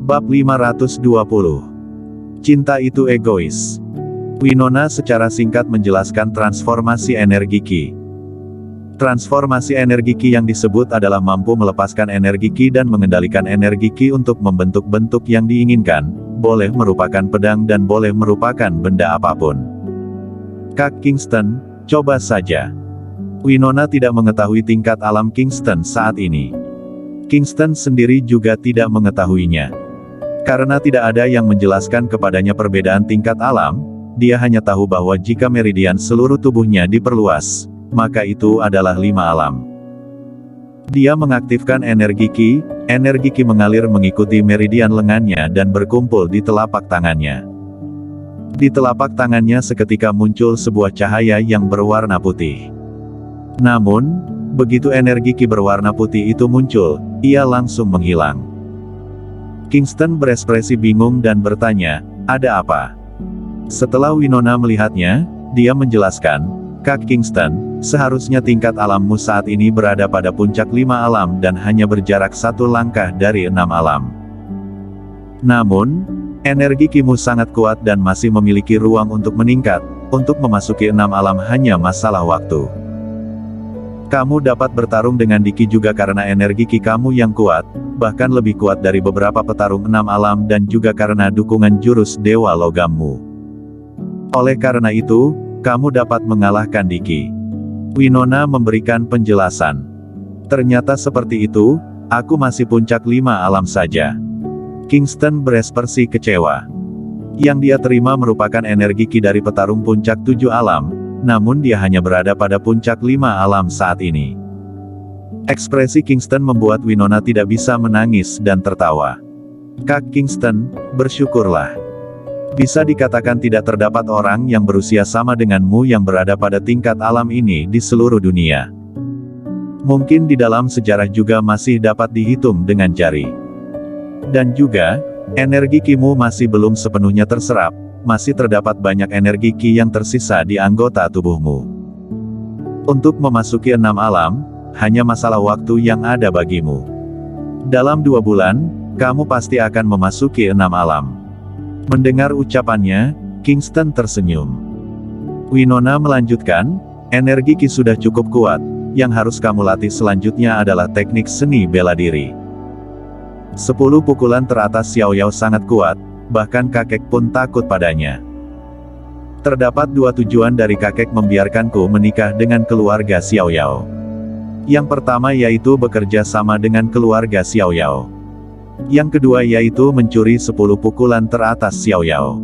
Bab 520. Cinta itu egois. Winona secara singkat menjelaskan transformasi energi Ki. Transformasi energi Ki yang disebut adalah mampu melepaskan energi Ki dan mengendalikan energi Ki untuk membentuk bentuk yang diinginkan, boleh merupakan pedang dan boleh merupakan benda apapun. Kak Kingston, coba saja. Winona tidak mengetahui tingkat alam Kingston saat ini. Kingston sendiri juga tidak mengetahuinya. Karena tidak ada yang menjelaskan kepadanya perbedaan tingkat alam, dia hanya tahu bahwa jika meridian seluruh tubuhnya diperluas, maka itu adalah 5 alam. Dia mengaktifkan energi Ki mengalir mengikuti meridian lengannya dan berkumpul di telapak tangannya. Di telapak tangannya seketika muncul sebuah cahaya yang berwarna putih. Namun, begitu energi Ki berwarna putih itu muncul, ia langsung menghilang. Kingston berekspresi bingung dan bertanya, "Ada apa?" Setelah Winona melihatnya, dia menjelaskan, "Kak Kingston, seharusnya tingkat alammu saat ini berada pada puncak 5 alam dan hanya berjarak 1 langkah dari 6 alam. Namun, energi Kimu sangat kuat dan masih memiliki ruang untuk meningkat, untuk memasuki 6 alam hanya masalah waktu. Kamu dapat bertarung dengan Diki juga karena energi Ki kamu yang kuat, bahkan lebih kuat dari beberapa petarung 6 alam dan juga karena dukungan jurus Dewa Logammu. Oleh karena itu, kamu dapat mengalahkan Diki." Winona memberikan penjelasan. "Ternyata seperti itu, aku masih puncak 5 alam saja." Kingston berekspresi kecewa. Yang dia terima merupakan energi Ki dari petarung puncak 7 alam, namun dia hanya berada pada puncak 5 alam saat ini. Ekspresi Kingston membuat Winona tidak bisa menangis dan tertawa. "Kak Kingston, bersyukurlah. Bisa dikatakan tidak terdapat orang yang berusia sama denganmu yang berada pada tingkat alam ini di seluruh dunia. Mungkin di dalam sejarah juga masih dapat dihitung dengan jari. Dan juga, energi Kimu masih belum sepenuhnya terserap, masih terdapat banyak energi Ki yang tersisa di anggota tubuhmu. Untuk memasuki 6 alam, hanya masalah waktu yang ada bagimu. Dalam 2 bulan, kamu pasti akan memasuki 6 alam." Mendengar ucapannya, Kingston tersenyum. Winona melanjutkan, "Energi Ki sudah cukup kuat, yang harus kamu latih selanjutnya adalah teknik seni bela diri. 10 pukulan teratas Xiao Yao sangat kuat, bahkan kakek pun takut padanya. Terdapat 2 tujuan dari kakek membiarkanku menikah dengan keluarga Xiao Yao. Yang pertama yaitu bekerja sama dengan keluarga Xiao Yao. Yang kedua yaitu mencuri 10 pukulan teratas Xiao Yao.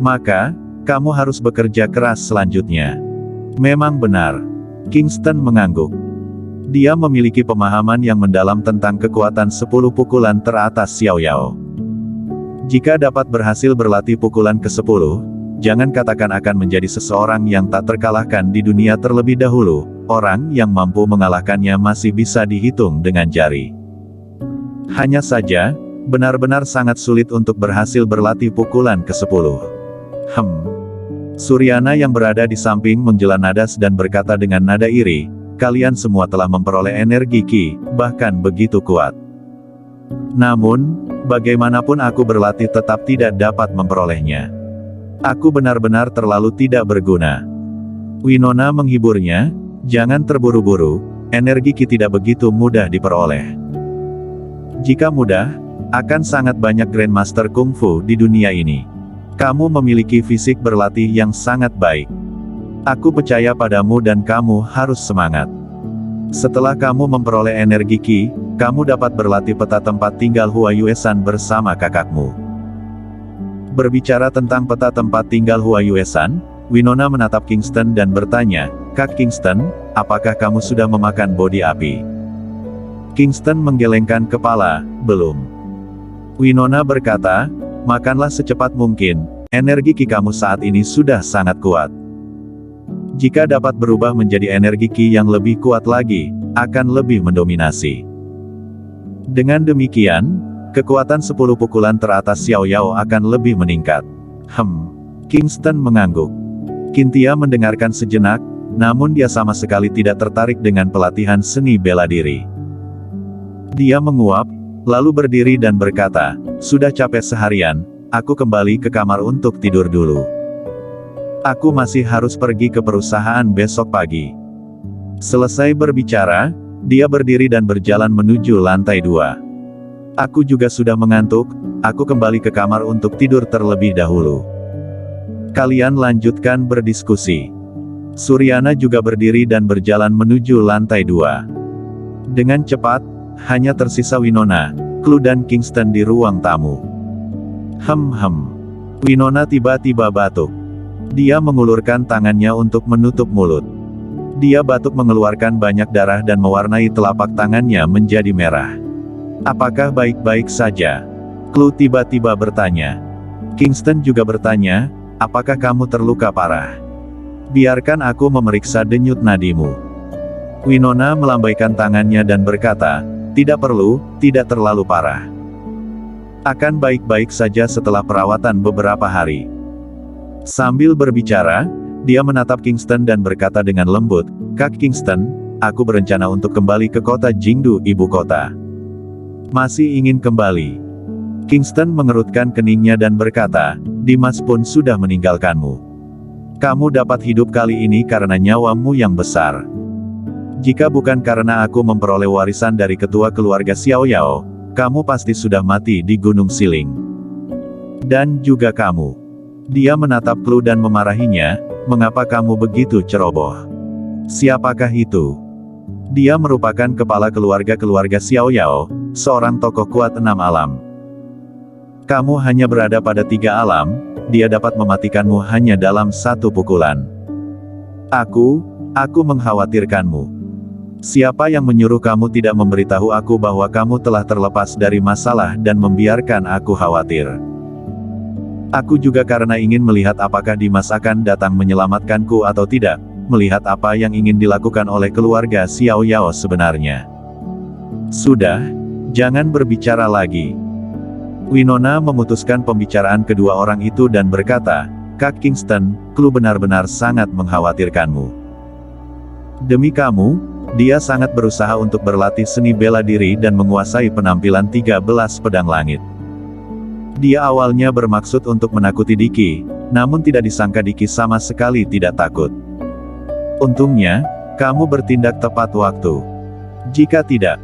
Maka, kamu harus bekerja keras selanjutnya." Memang benar. Kingston mengangguk. Dia memiliki pemahaman yang mendalam tentang kekuatan 10 pukulan teratas Xiao Yao. Jika dapat berhasil berlatih pukulan ke-10, jangan katakan akan menjadi seseorang yang tak terkalahkan di dunia terlebih dahulu, orang yang mampu mengalahkannya masih bisa dihitung dengan jari. Hanya saja, benar-benar sangat sulit untuk berhasil berlatih pukulan ke-10. Suryana yang berada di samping menghela nadas dan berkata dengan nada iri, "Kalian semua telah memperoleh energi Ki, bahkan begitu kuat. Namun, bagaimanapun aku berlatih tetap tidak dapat memperolehnya. Aku benar-benar terlalu tidak berguna." Winona menghiburnya, "Jangan terburu-buru, energi Ki tidak begitu mudah diperoleh. Jika mudah, akan sangat banyak Grandmaster Kungfu di dunia ini. Kamu memiliki fisik berlatih yang sangat baik. Aku percaya padamu dan kamu harus semangat. Setelah kamu memperoleh energi Ki, kamu dapat berlatih peta tempat tinggal Hua Yuesan bersama kakakmu." Berbicara tentang peta tempat tinggal Hua Yuesan, Winona menatap Kingston dan bertanya, "Kak Kingston, apakah kamu sudah memakan bodi api?" Kingston menggelengkan kepala, "Belum." Winona berkata, "Makanlah secepat mungkin, energi Ki kamu saat ini sudah sangat kuat. Jika dapat berubah menjadi energi Ki yang lebih kuat lagi, akan lebih mendominasi. Dengan demikian, kekuatan 10 pukulan teratas Xiao Yao akan lebih meningkat." Kingston mengangguk. Cynthia mendengarkan sejenak, namun dia sama sekali tidak tertarik dengan pelatihan seni bela diri. Dia menguap, lalu berdiri dan berkata, "Sudah capek seharian, aku kembali ke kamar untuk tidur dulu. Aku masih harus pergi ke perusahaan besok pagi." Selesai berbicara, dia berdiri dan berjalan menuju lantai 2. "Aku juga sudah mengantuk, aku kembali ke kamar untuk tidur terlebih dahulu. Kalian lanjutkan berdiskusi." Suryana juga berdiri dan berjalan menuju lantai 2. Dengan cepat, hanya tersisa Winona, Clue dan Kingston di ruang tamu. Winona tiba-tiba batuk. Dia mengulurkan tangannya untuk menutup mulut. Dia batuk mengeluarkan banyak darah dan mewarnai telapak tangannya menjadi merah. "Apakah baik-baik saja?" Clue tiba-tiba bertanya. Kingston juga bertanya, "Apakah kamu terluka parah? Biarkan aku memeriksa denyut nadimu." Winona melambaikan tangannya dan berkata, "Tidak perlu, tidak terlalu parah. Akan baik-baik saja setelah perawatan beberapa hari." Sambil berbicara, dia menatap Kingston dan berkata dengan lembut, "Kak Kingston, aku berencana untuk kembali ke kota Jingdu, ibu kota." "Masih ingin kembali?" Kingston mengerutkan keningnya dan berkata, "Dimas pun sudah meninggalkanmu. Kamu dapat hidup kali ini karena nyawamu yang besar. Jika bukan karena aku memperoleh warisan dari ketua keluarga Xiao Yao, kamu pasti sudah mati di Gunung Siling. Dan juga kamu." Dia menatap Clue dan memarahinya, "Mengapa kamu begitu ceroboh? Siapakah itu?" Dia merupakan kepala keluarga Xiao Yao, seorang tokoh kuat 6 alam. "Kamu hanya berada pada 3 alam, dia dapat mematikanmu hanya dalam 1 pukulan. Aku mengkhawatirkanmu. Siapa yang menyuruh kamu tidak memberitahu aku bahwa kamu telah terlepas dari masalah dan membiarkan aku khawatir? Aku juga karena ingin melihat apakah Dimas akan datang menyelamatkanku atau tidak, melihat apa yang ingin dilakukan oleh keluarga Xiao Yao sebenarnya." "Sudah, jangan berbicara lagi." Winona memutuskan pembicaraan kedua orang itu dan berkata, "Kak Kingston, Clue benar-benar sangat mengkhawatirkanmu. Demi kamu, dia sangat berusaha untuk berlatih seni bela diri dan menguasai penampilan 13 pedang langit. Dia awalnya bermaksud untuk menakuti Diki, namun tidak disangka Diki sama sekali tidak takut. Untungnya, kamu bertindak tepat waktu. Jika tidak,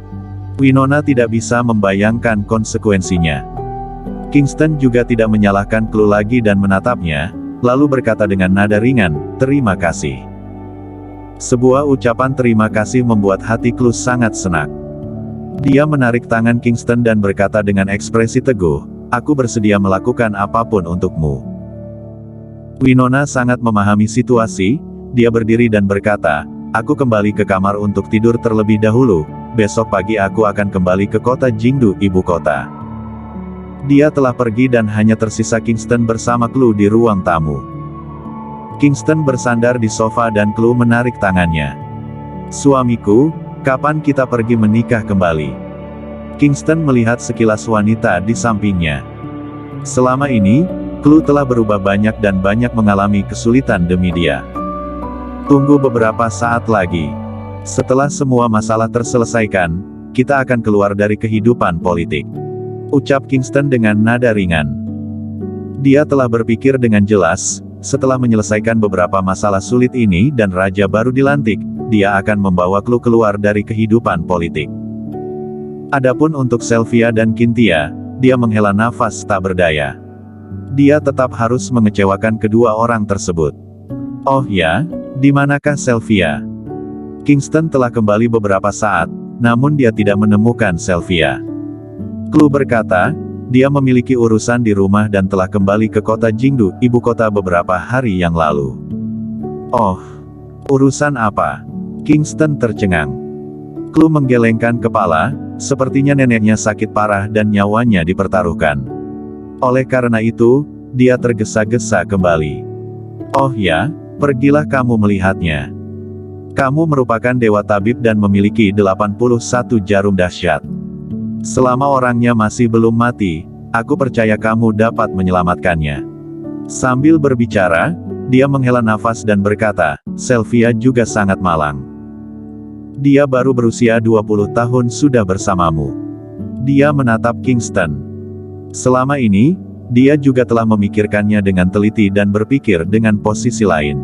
Winona tidak bisa membayangkan konsekuensinya." Kingston juga tidak menyalahkan Clue lagi dan menatapnya, lalu berkata dengan nada ringan, "Terima kasih." Sebuah ucapan terima kasih membuat hati Clue sangat senang. Dia menarik tangan Kingston dan berkata dengan ekspresi teguh, "Aku bersedia melakukan apapun untukmu." Winona sangat memahami situasi, dia berdiri dan berkata, "Aku kembali ke kamar untuk tidur terlebih dahulu, besok pagi aku akan kembali ke kota Jingdu, ibu kota." Dia telah pergi dan hanya tersisa Kingston bersama Clue di ruang tamu. Kingston bersandar di sofa dan Clue menarik tangannya. "Suamiku, kapan kita pergi menikah kembali?" Kingston melihat sekilas wanita di sampingnya. Selama ini, Clue telah berubah banyak dan banyak mengalami kesulitan demi dia. "Tunggu beberapa saat lagi. Setelah semua masalah terselesaikan, kita akan keluar dari kehidupan politik," ucap Kingston dengan nada ringan. Dia telah berpikir dengan jelas, setelah menyelesaikan beberapa masalah sulit ini dan raja baru dilantik, dia akan membawa Clue keluar dari kehidupan politik. Adapun untuk Sylvia dan Cynthia, dia menghela nafas tak berdaya. Dia tetap harus mengecewakan kedua orang tersebut. "Oh ya, di manakah Sylvia?" Kingston telah kembali beberapa saat, namun dia tidak menemukan Sylvia. Clue berkata, dia memiliki urusan di rumah dan telah kembali ke kota Jingdu, ibu kota beberapa hari yang lalu. "Oh, urusan apa?" Kingston tercengang. Clue menggelengkan kepala, sepertinya neneknya sakit parah dan nyawanya dipertaruhkan. Oleh karena itu, dia tergesa-gesa kembali. "Oh ya, pergilah kamu melihatnya. Kamu merupakan dewa tabib dan memiliki 81 jarum dahsyat. Selama orangnya masih belum mati, aku percaya kamu dapat menyelamatkannya." Sambil berbicara, dia menghela nafas dan berkata, "Sylvia juga sangat malang. Dia baru berusia 20 tahun sudah bersamamu. Dia menatap Kingston. Selama ini, dia juga telah memikirkannya dengan teliti dan berpikir dengan posisi lain.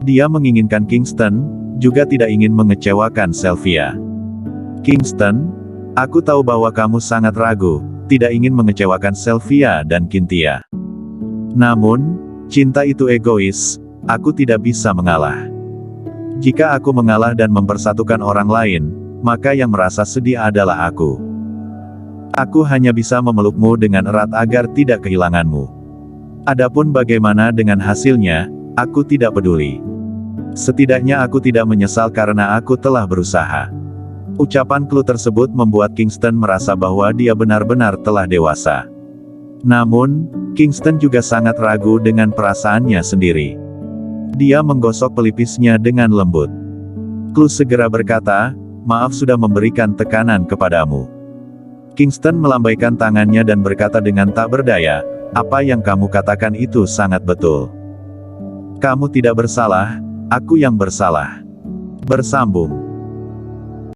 Dia menginginkan Kingston, juga tidak ingin mengecewakan Sylvia. Kingston, aku tahu bahwa kamu sangat ragu, tidak ingin mengecewakan Sylvia dan Cynthia. Namun, cinta itu egois, aku tidak bisa mengalah. Jika aku mengalah dan mempersatukan orang lain, maka yang merasa sedih adalah aku. Aku hanya bisa memelukmu dengan erat agar tidak kehilanganmu. Adapun bagaimana dengan hasilnya, aku tidak peduli. Setidaknya aku tidak menyesal karena aku telah berusaha. Ucapan Chloe tersebut membuat Kingston merasa bahwa dia benar-benar telah dewasa. Namun, Kingston juga sangat ragu dengan perasaannya sendiri. Dia menggosok pelipisnya dengan lembut. Chloe segera berkata, "Maaf sudah memberikan tekanan kepadamu." Kingston melambaikan tangannya dan berkata dengan tak berdaya, "Apa yang kamu katakan itu sangat betul. Kamu tidak bersalah, aku yang bersalah." Bersambung.